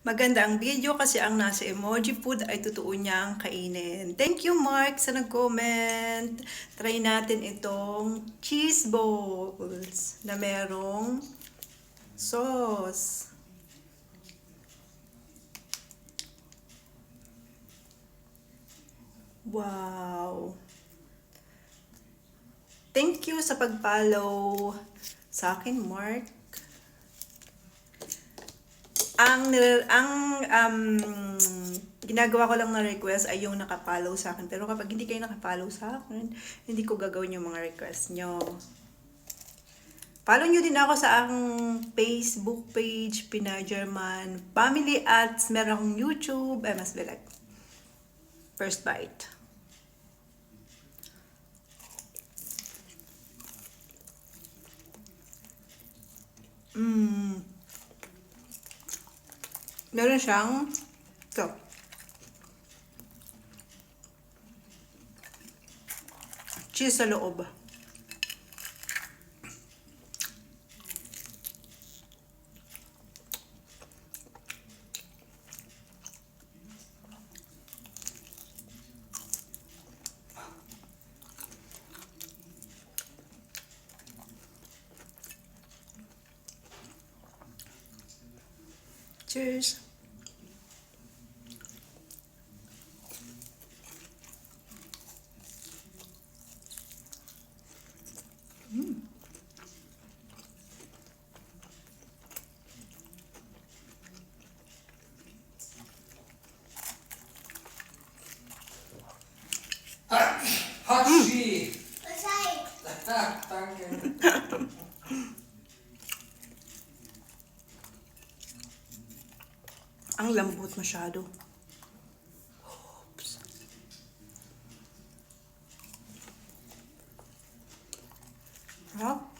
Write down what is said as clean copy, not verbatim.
Maganda ang video kasi ang nasa emoji food ay totoo niyang kainin. Thank you, Mark, sa nag-comment. Try natin itong cheese balls na merong sauce. Wow! Thank you sa pag-follow sa akin, Mark. Ginagawa ko lang na request ay yung nakapollow sa akin. Pero kapag hindi kayo nakapollow sa akin, hindi ko gagawin yung mga request nyo. Follow nyo din ako sa aking Facebook page, Pinoy German Family Ads. Meron akong YouTube, MS Bilag. First Bite. Meron siyang ito. Cheese sa loob. Cheers! Hachi! Danke. Ang lambot masyado. Oops. Sarap.